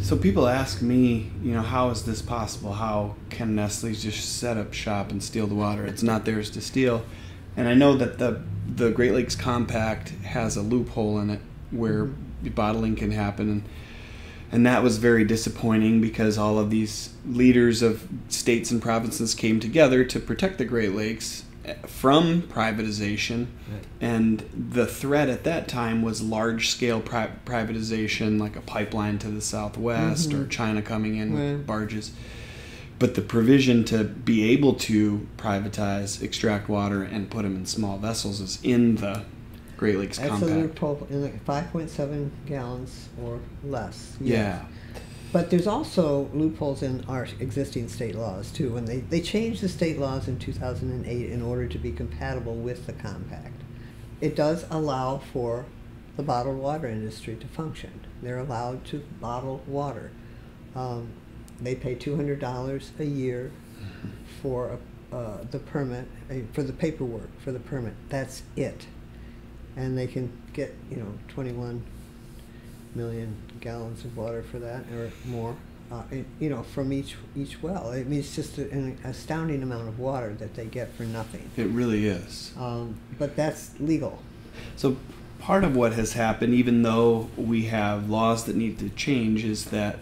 So people ask me, how is this possible? How can Nestle just set up shop and steal the water? It's not theirs to steal. And I know that the Great Lakes Compact has a loophole in it where bottling can happen. And that was very disappointing because all of these leaders of states and provinces came together to protect the Great Lakes from privatization. Right. And the threat at that time was large-scale privatization, like a pipeline to the southwest or China coming in with barges. But the provision to be able to privatize, extract water, and put them in small vessels is in the Great Lakes Compact. That's a loophole in like 5.7 gallons or less. Yes. Yeah. But there's also loopholes in our existing state laws, too. When they changed the state laws in 2008 in order to be compatible with the compact. It does allow for the bottled water industry to function. They're allowed to bottle water. They pay $200 a year for the permit, for the paperwork, for the permit. That's it. And they can get, 21 million gallons of water for that or more, from each well. I mean, it's just an astounding amount of water that they get for nothing. It really is. But that's legal. So part of what has happened, even though we have laws that need to change, is that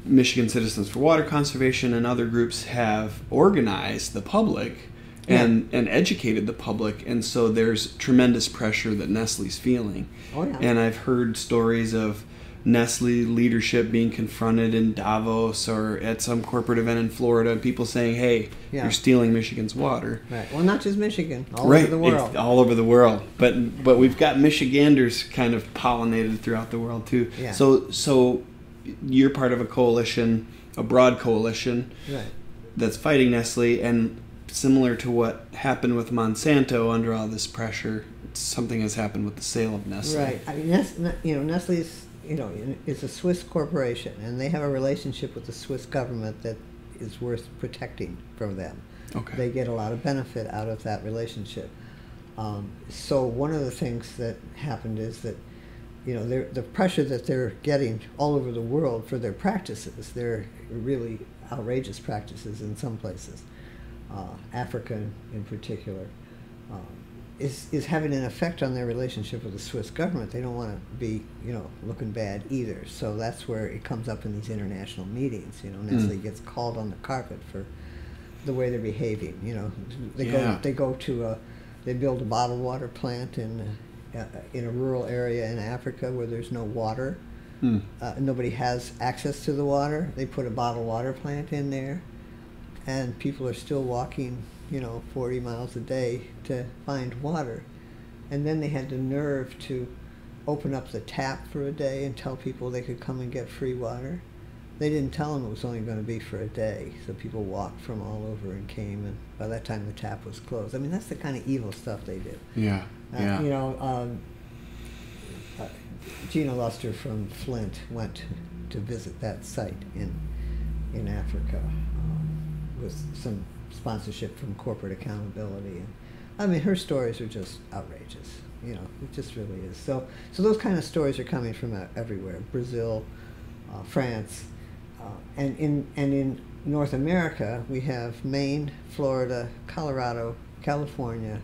Michigan Citizens for Water Conservation and other groups have organized the public and educated the public, and so there's tremendous pressure that Nestle's feeling. Oh, yeah. And I've heard stories of Nestle leadership being confronted in Davos or at some corporate event in Florida, and people saying, hey, you're stealing Michigan's water. Right. Well, not just Michigan, all over the world. All over the world. But we've got Michiganders kind of pollinated throughout the world, too. Yeah. So you're part of a coalition, a broad coalition, that's fighting Nestle, and similar to what happened with Monsanto under all this pressure, something has happened with the sale of Nestle. Right. I mean, Nestle's, it's a Swiss corporation, and they have a relationship with the Swiss government that is worth protecting from them. Okay. They get a lot of benefit out of that relationship. So one of the things that happened is that, the pressure that they're getting all over the world for their practices, they're really outrageous practices in some places. Africa in particular, is having an effect on their relationship with the Swiss government. They don't want to be, looking bad either. So that's where it comes up in these international meetings. Nestle gets called on the carpet for the way they're behaving. They build a bottled water plant in a rural area in Africa where there's no water. Nobody has access to the water. They put a bottled water plant in there. And people are still walking, 40 miles a day to find water. And then they had the nerve to open up the tap for a day and tell people they could come and get free water. They didn't tell them it was only going to be for a day. So people walked from all over and came, and by that time the tap was closed. I mean, that's the kind of evil stuff they do. Yeah, Gina Luster from Flint went to visit that site in Africa. With some sponsorship from Corporate Accountability. And, I mean, her stories are just outrageous. It just really is. So those kind of stories are coming from everywhere. Brazil, France, and in North America, we have Maine, Florida, Colorado, California,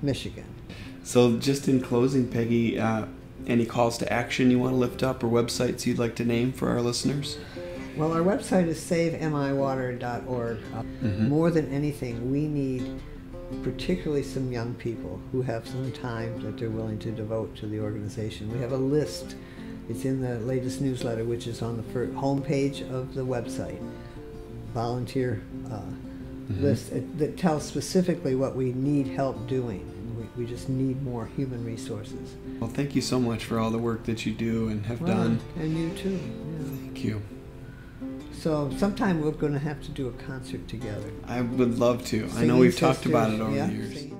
Michigan. So just in closing, Peggy, any calls to action you want to lift up or websites you'd like to name for our listeners? Well, our website is savemiwater.org. More than anything, we need particularly some young people who have some time that they're willing to devote to the organization. We have a list. It's in the latest newsletter, which is on the home page of the website. Volunteer list that tells specifically what we need help doing. We just need more human resources. Well, thank you so much for all the work that you do and have done. And you too. Yeah. Thank you. So sometime we're going to have to do a concert together. I would love to. Singing I know we've sisters, talked about it over the years. Singing.